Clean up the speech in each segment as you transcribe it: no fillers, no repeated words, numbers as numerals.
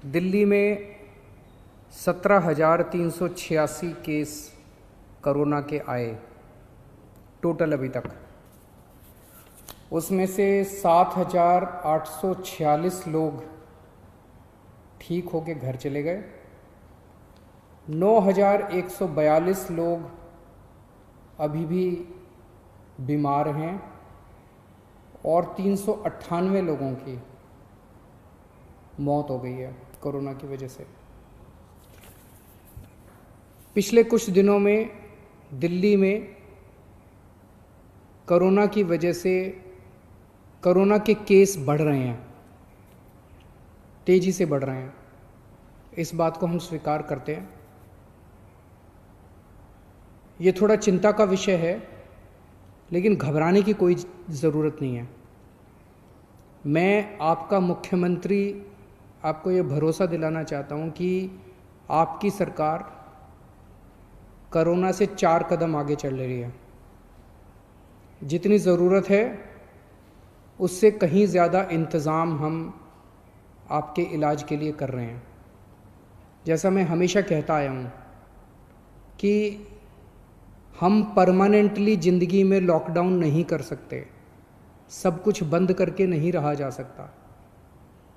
दिल्ली में 17,386 case corona के आए टोटल अभी तक। उसमें से 7,846 लोग ठीक होके घर चले गए, 9,142 लोग अभी भी बीमार हैं और 398 लोगों की मौत हो गई है कोरोना की वजह से। पिछले कुछ दिनों में दिल्ली में कोरोना की वजह से कोरोना के केस बढ़ रहे हैं, तेज़ी से बढ़ रहे हैं। इस बात को हम स्वीकार करते हैं। ये थोड़ा चिंता का विषय है, लेकिन घबराने की कोई ज़रूरत नहीं है। मैं आपका मुख्यमंत्री आपको ये भरोसा दिलाना चाहता हूँ कि आपकी सरकार कोरोना से 4 कदम आगे चल रही है। जितनी ज़रूरत है उससे कहीं ज़्यादा इंतज़ाम हम आपके इलाज के लिए कर रहे हैं। जैसा मैं हमेशा कहता आया हूँ कि हम परमानेंटली ज़िंदगी में लॉकडाउन नहीं कर सकते, सब कुछ बंद करके नहीं रहा जा सकता।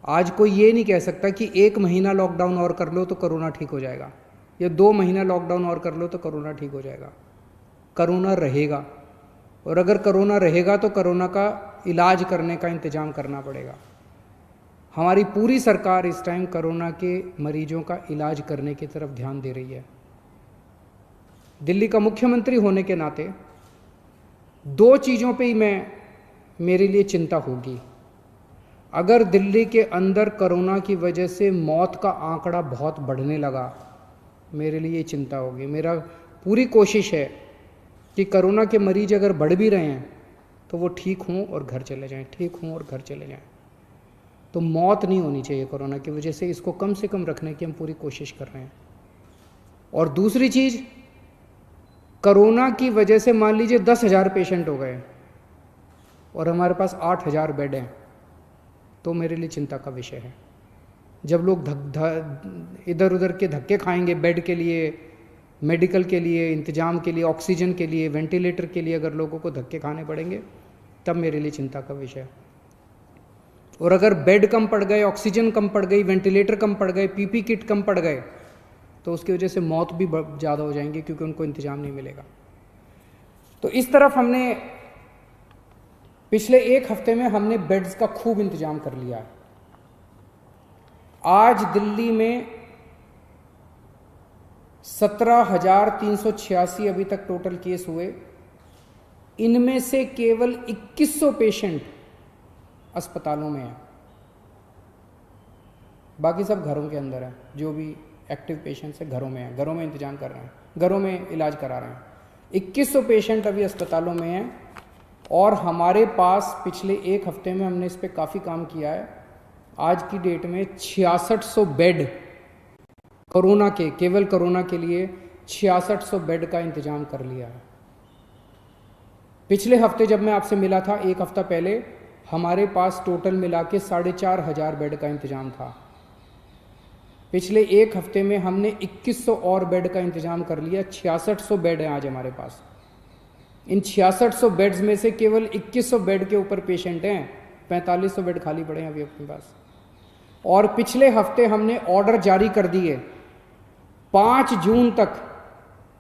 आज कोई ये नहीं कह सकता कि 1 महीना लॉकडाउन और कर लो तो कोरोना ठीक हो जाएगा, या 2 महीना लॉकडाउन और कर लो तो कोरोना ठीक हो जाएगा। कोरोना रहेगा, और अगर कोरोना रहेगा तो कोरोना का इलाज करने का इंतज़ाम करना पड़ेगा। हमारी पूरी सरकार इस टाइम कोरोना के मरीजों का इलाज करने की तरफ ध्यान दे रही है। दिल्ली का मुख्यमंत्री होने के नाते 2 चीज़ों पे ही मेरे लिए चिंता होगी। अगर दिल्ली के अंदर कोरोना की वजह से मौत का आंकड़ा बहुत बढ़ने लगा, मेरे लिए चिंता होगी। मेरा पूरी कोशिश है कि कोरोना के मरीज अगर बढ़ भी रहे हैं तो वो ठीक हों और घर चले जाएं, ठीक हों और घर चले जाएं। तो मौत नहीं होनी चाहिए कोरोना की वजह से, इसको कम से कम रखने की हम पूरी कोशिश कर रहे हैं। और दूसरी चीज़, कोरोना की वजह से मान लीजिए 10,000 पेशेंट हो गए और हमारे पास 8,000 बेड हैं, तो मेरे लिए चिंता का विषय है। जब लोग इधर उधर के धक्के खाएंगे बेड के लिए, मेडिकल के लिए, इंतजाम के लिए, ऑक्सीजन के लिए, वेंटिलेटर के लिए अगर लोगों को धक्के खाने पड़ेंगे, तब मेरे लिए चिंता का विषय है। और अगर बेड कम पड़ गए, ऑक्सीजन कम पड़ गई, वेंटिलेटर कम पड़ गए, पीपी किट कम पड़ गए, तो उसकी वजह से मौत भी ज़्यादा हो जाएंगी, क्योंकि उनको इंतजाम नहीं मिलेगा। तो इस तरफ हमने पिछले 1 हफ्ते में हमने बेड्स का खूब इंतजाम कर लिया है। आज दिल्ली में 17,386 अभी तक टोटल केस हुए। इनमें से केवल 2100 पेशेंट अस्पतालों में हैं, बाकी सब घरों के अंदर हैं। जो भी एक्टिव पेशेंट्स हैं घरों में हैं, घरों में इंतजाम कर रहे हैं, घरों में इलाज करा रहे हैं। 2100 पेशेंट अभी अस्पतालों में हैं। और हमारे पास पिछले 1 हफ्ते में हमने इस पर काफ़ी काम किया है। आज की डेट में 6600 बेड कोरोना के, केवल कोरोना के लिए 6600 बेड का इंतजाम कर लिया है। पिछले हफ्ते जब मैं आपसे मिला था, 1 हफ्ता पहले, हमारे पास टोटल मिला के 4,500 बेड का इंतजाम था। पिछले 1 हफ्ते में हमने 2100 और बेड का इंतजाम कर लिया। 6600 बेड हैं आज हमारे पास। इन 6600 बेड्स में से केवल 2100 बेड के ऊपर पेशेंट हैं, 4500 बेड खाली पड़े हैं अभी अपने पास। और पिछले हफ्ते हमने ऑर्डर जारी कर दिए, 5 जून तक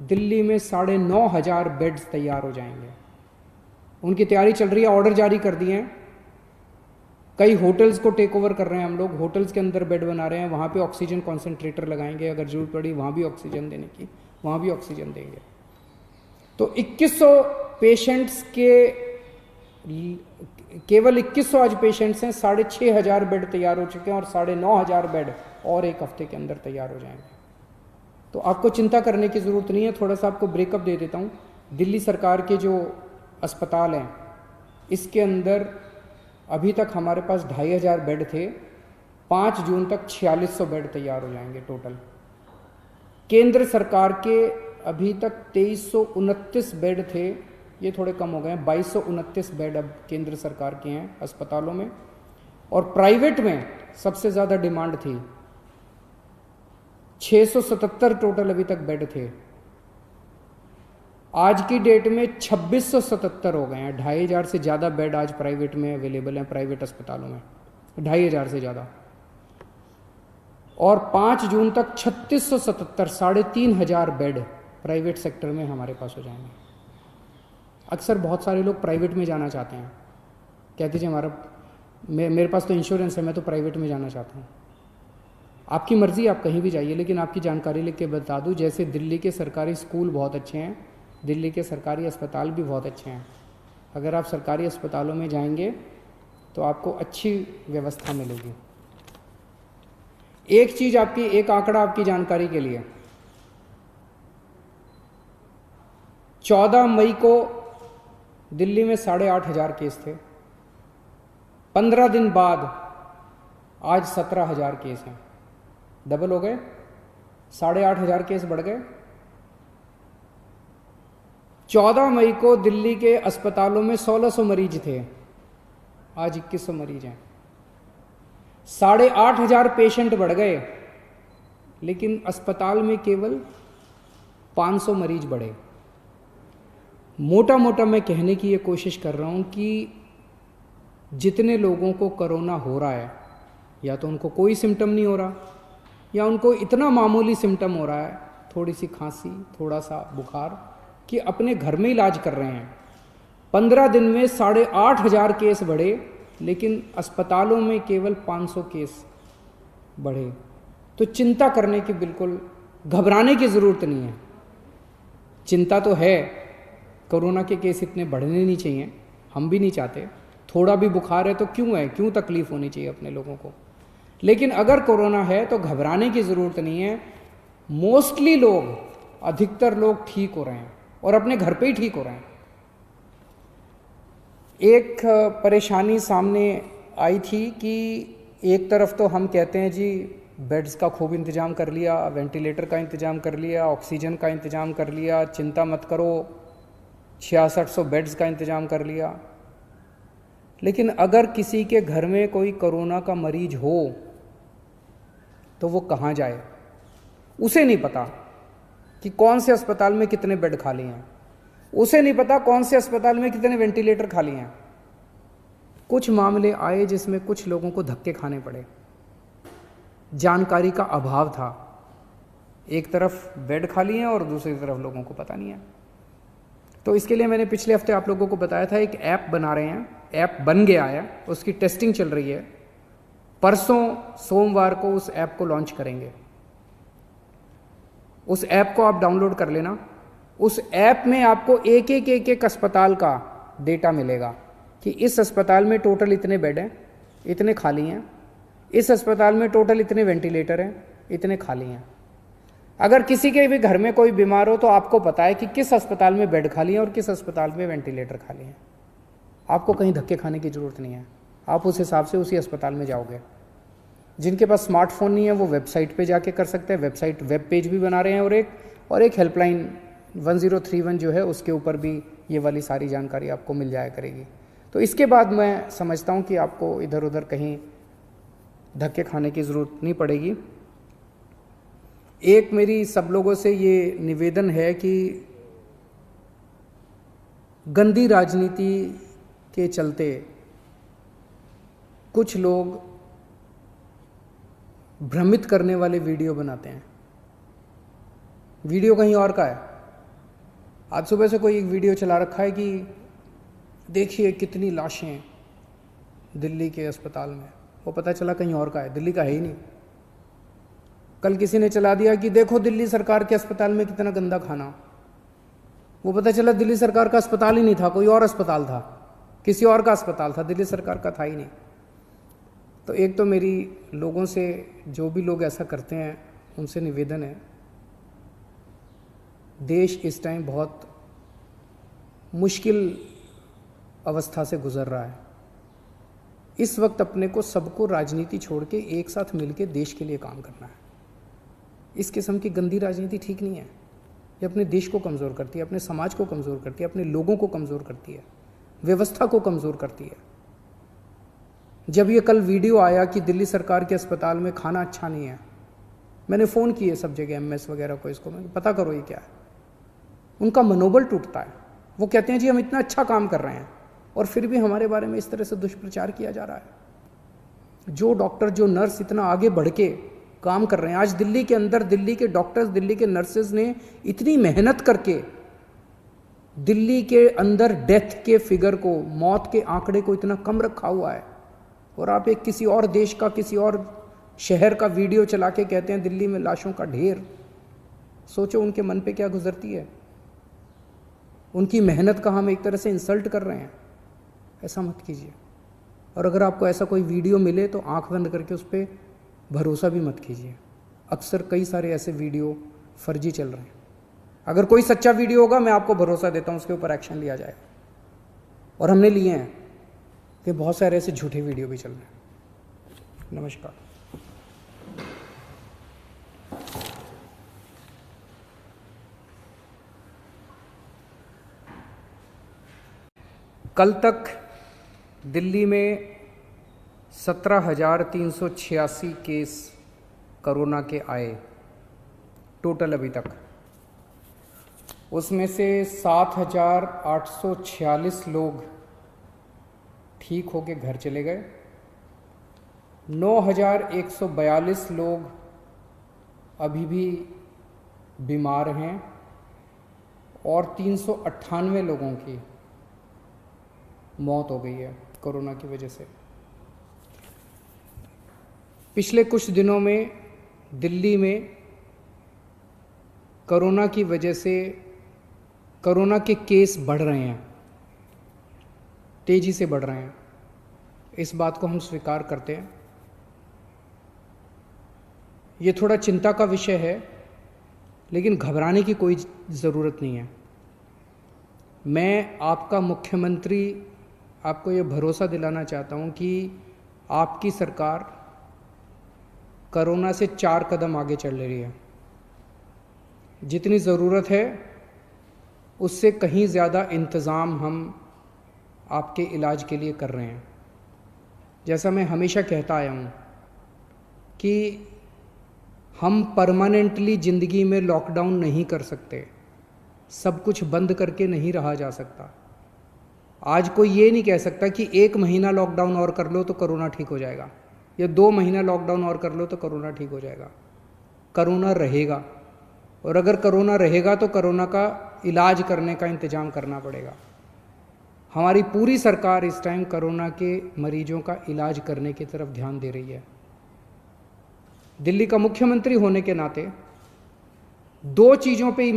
दिल्ली में 9,500 बेड्स तैयार हो जाएंगे। उनकी तैयारी चल रही है, ऑर्डर जारी कर दिए हैं। कई होटल्स को टेक ओवर कर रहे हैं हम लोग, होटल्स के अंदर बेड बना रहे हैं, वहाँ पे ऑक्सीजन कॉन्सेंट्रेटर लगाएंगे, अगर जरूरत पड़ी वहाँ भी ऑक्सीजन देने की, वहाँ भी ऑक्सीजन देंगे। तो 2100 पेशेंट्स के, केवल 2100 आज पेशेंट्स हैं, 6,500 बेड तैयार हो चुके हैं और 9,500 बेड और 1 हफ्ते के अंदर तैयार हो जाएंगे। तो आपको चिंता करने की ज़रूरत नहीं है। थोड़ा सा आपको ब्रेकअप दे देता हूँ। दिल्ली सरकार के जो अस्पताल हैं, इसके अंदर अभी तक हमारे पास 2,500 बेड थे। 5 जून तक 4600 बेड तैयार हो जाएंगे टोटल। केंद्र सरकार के अभी तक 2329 बेड थे, ये थोड़े कम हो गए हैं, 2229 बेड अब केंद्र सरकार के हैं अस्पतालों में। और प्राइवेट में सबसे ज़्यादा डिमांड थी, 677 टोटल अभी तक बेड थे, आज की डेट में 2677 हो गए हैं। 2500 से ज़्यादा बेड आज प्राइवेट में अवेलेबल हैं, प्राइवेट अस्पतालों में 2500 से ज़्यादा। और 5 जून तक 3677, 3500 बेड प्राइवेट सेक्टर में हमारे पास हो जाएंगे। अक्सर बहुत सारे लोग प्राइवेट में जाना चाहते हैं, कहते जी मेरे पास तो इंश्योरेंस है, मैं तो प्राइवेट में जाना चाहता हूँ। आपकी मर्ज़ी, आप कहीं भी जाइए, लेकिन आपकी जानकारी लिख के बता दूँ, जैसे दिल्ली के सरकारी स्कूल बहुत अच्छे हैं, दिल्ली के सरकारी अस्पताल भी बहुत अच्छे हैं। अगर आप सरकारी अस्पतालों में जाएंगे तो आपको अच्छी व्यवस्था मिलेगी। एक आंकड़ा आपकी जानकारी के लिए, 14 मई को दिल्ली में 8,500 केस थे। 15 दिन बाद आज 17,000 केस हैं, डबल हो गए, 8,500 केस बढ़ गए। 14 मई को दिल्ली के अस्पतालों में 1600 मरीज थे, आज 2100 मरीज हैं। 8,500 पेशेंट बढ़ गए, लेकिन अस्पताल में केवल 500 मरीज बढ़े। मोटा मोटा मैं कहने की ये कोशिश कर रहा हूँ कि जितने लोगों को कोरोना हो रहा है, या तो उनको कोई सिम्टम नहीं हो रहा, या उनको इतना मामूली सिम्टम हो रहा है, थोड़ी सी खांसी, थोड़ा सा बुखार, कि अपने घर में इलाज कर रहे हैं। 15 दिन में 8,500 केस बढ़े, लेकिन अस्पतालों में केवल 500 केस बढ़े। तो चिंता करने की, बिल्कुल घबराने की ज़रूरत नहीं है। चिंता तो है, कोरोना के केस इतने बढ़ने नहीं चाहिए, हम भी नहीं चाहते। थोड़ा भी बुखार है तो क्यों तकलीफ होनी चाहिए अपने लोगों को। लेकिन अगर कोरोना है तो घबराने की ज़रूरत नहीं है। मोस्टली लोग, अधिकतर लोग ठीक हो रहे हैं और अपने घर पे ही ठीक हो रहे हैं। एक परेशानी सामने आई थी कि एक तरफ तो हम कहते हैं जी बेड्स का खूब इंतज़ाम कर लिया, वेंटिलेटर का इंतज़ाम कर लिया, ऑक्सीजन का इंतज़ाम कर लिया, चिंता मत करो, 6600 बेड्स का इंतज़ाम कर लिया। लेकिन अगर किसी के घर में कोई कोरोना का मरीज हो तो वो कहाँ जाए, उसे नहीं पता कि कौन से अस्पताल में कितने बेड खाली हैं, उसे नहीं पता कौन से अस्पताल में कितने वेंटिलेटर खाली हैं। कुछ मामले आए जिसमें कुछ लोगों को धक्के खाने पड़े, जानकारी का अभाव था। एक तरफ बेड खाली हैं और दूसरी तरफ लोगों को पता नहीं है। तो इसके लिए मैंने पिछले हफ्ते आप लोगों को बताया था, एक ऐप बना रहे हैं, ऐप बन गया है, उसकी टेस्टिंग चल रही है। परसों सोमवार को उस ऐप को लॉन्च करेंगे। उस ऐप को आप डाउनलोड कर लेना। उस ऐप में आपको एक अस्पताल का डेटा मिलेगा कि इस अस्पताल में टोटल इतने बेड हैं, इतने खाली हैं, इस अस्पताल में टोटल इतने वेंटिलेटर हैं, इतने खाली हैं। अगर किसी के भी घर में कोई बीमार हो तो आपको पता है कि किस अस्पताल में बेड खाली है और किस अस्पताल में वेंटिलेटर खाली है। आपको कहीं धक्के खाने की ज़रूरत नहीं है, आप उस हिसाब से उसी अस्पताल में जाओगे। जिनके पास स्मार्टफोन नहीं है वो वेबसाइट पे जाके कर सकते हैं, वेबसाइट वेब पेज भी बना रहे हैं, और एक हेल्पलाइन 1031 जो है उसके ऊपर भी ये वाली सारी जानकारी आपको मिल जाया करेगी। तो इसके बाद मैं समझता हूँ कि आपको इधर उधर कहीं धक्के खाने की ज़रूरत नहीं पड़ेगी। एक मेरी सब लोगों से ये निवेदन है कि गंदी राजनीति के चलते कुछ लोग भ्रमित करने वाले वीडियो बनाते हैं। वीडियो कहीं और का है। आज सुबह से कोई एक वीडियो चला रखा है कि देखिए कितनी लाशें दिल्ली के अस्पताल में, वो पता चला कहीं और का है, दिल्ली का है ही नहीं। कल किसी ने चला दिया कि देखो दिल्ली सरकार के अस्पताल में कितना गंदा खाना, वो पता चला दिल्ली सरकार का अस्पताल ही नहीं था, कोई और अस्पताल था, किसी और का अस्पताल था, दिल्ली सरकार का था ही नहीं। तो एक तो मेरी लोगों से, जो भी लोग ऐसा करते हैं उनसे निवेदन है, देश इस टाइम बहुत मुश्किल अवस्था से गुजर रहा है। इस वक्त अपने को सबको राजनीति छोड़ के एक साथ मिलकर देश के लिए काम करना है। इस किस्म की गंदी राजनीति ठीक नहीं है। ये अपने देश को कमज़ोर करती है, अपने समाज को कमज़ोर करती है, अपने लोगों को कमज़ोर करती है, व्यवस्था को कमज़ोर करती है। जब ये कल वीडियो आया कि दिल्ली सरकार के अस्पताल में खाना अच्छा नहीं है, मैंने फ़ोन किए सब जगह एमएस वगैरह को, इसको मैं पता करो ये क्या है। उनका मनोबल टूटता है। वो कहते हैं जी हम इतना अच्छा काम कर रहे हैं और फिर भी हमारे बारे में इस तरह से दुष्प्रचार किया जा रहा है। जो डॉक्टर, जो नर्स इतना आगे बढ़ के काम कर रहे हैं, आज दिल्ली के अंदर दिल्ली के डॉक्टर्स, दिल्ली के नर्सेज ने इतनी मेहनत करके दिल्ली के अंदर डेथ के फिगर को, मौत के आंकड़े को इतना कम रखा हुआ है, और आप एक किसी और देश का, किसी और शहर का वीडियो चला के कहते हैं दिल्ली में लाशों का ढेर। सोचो उनके मन पे क्या गुजरती है। उनकी मेहनत का हम एक तरह से इंसल्ट कर रहे हैं। ऐसा मत कीजिए। और अगर आपको ऐसा कोई वीडियो मिले तो आंख बंद करके उस पर भरोसा भी मत कीजिए। अक्सर कई सारे ऐसे वीडियो फर्जी चल रहे हैं। अगर कोई सच्चा वीडियो होगा मैं आपको भरोसा देता हूँ उसके ऊपर एक्शन लिया जाएगा, और हमने लिए हैं कि बहुत सारे ऐसे झूठे वीडियो भी चल रहे हैं। नमस्कार। कल तक दिल्ली में 17,386 केस कोरोना के आए टोटल अभी तक। उसमें से 7,846 लोग ठीक होके घर चले गए। 9,142 लोग अभी भी बीमार हैं और 398 लोगों की मौत हो गई है कोरोना की वजह से। पिछले कुछ दिनों में दिल्ली में कोरोना की वजह से कोरोना के केस बढ़ रहे हैं, तेज़ी से बढ़ रहे हैं। इस बात को हम स्वीकार करते हैं। ये थोड़ा चिंता का विषय है, लेकिन घबराने की कोई ज़रूरत नहीं है। मैं आपका मुख्यमंत्री आपको ये भरोसा दिलाना चाहता हूँ कि आपकी सरकार कोरोना से 4 कदम आगे चल रही है। जितनी ज़रूरत है उससे कहीं ज़्यादा इंतज़ाम हम आपके इलाज के लिए कर रहे हैं। जैसा मैं हमेशा कहता आया हूँ कि हम परमानेंटली ज़िंदगी में लॉकडाउन नहीं कर सकते, सब कुछ बंद करके नहीं रहा जा सकता। आज कोई ये नहीं कह सकता कि 1 महीना लॉकडाउन और कर लो तो कोरोना ठीक हो जाएगा, या 2 महीना लॉकडाउन और कर लो तो कोरोना ठीक हो जाएगा। कोरोना रहेगा, और अगर कोरोना रहेगा तो कोरोना का इलाज करने का इंतज़ाम करना पड़ेगा। हमारी पूरी सरकार इस टाइम कोरोना के मरीजों का इलाज करने की तरफ ध्यान दे रही है। दिल्ली का मुख्यमंत्री होने के नाते 2 चीज़ों पे ही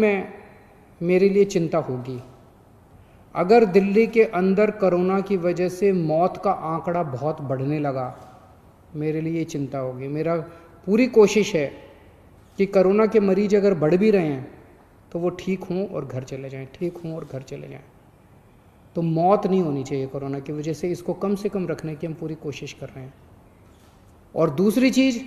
मेरे लिए चिंता होगी। अगर दिल्ली के अंदर कोरोना की वजह से मौत का आंकड़ा बहुत बढ़ने लगा, मेरे लिए चिंता होगी। मेरा पूरी कोशिश है कि कोरोना के मरीज अगर बढ़ भी रहे हैं तो वो ठीक हों और घर चले जाएं, ठीक हों और घर चले जाएं। तो मौत नहीं होनी चाहिए कोरोना की वजह से। इसको कम से कम रखने की हम पूरी कोशिश कर रहे हैं। और दूसरी चीज़,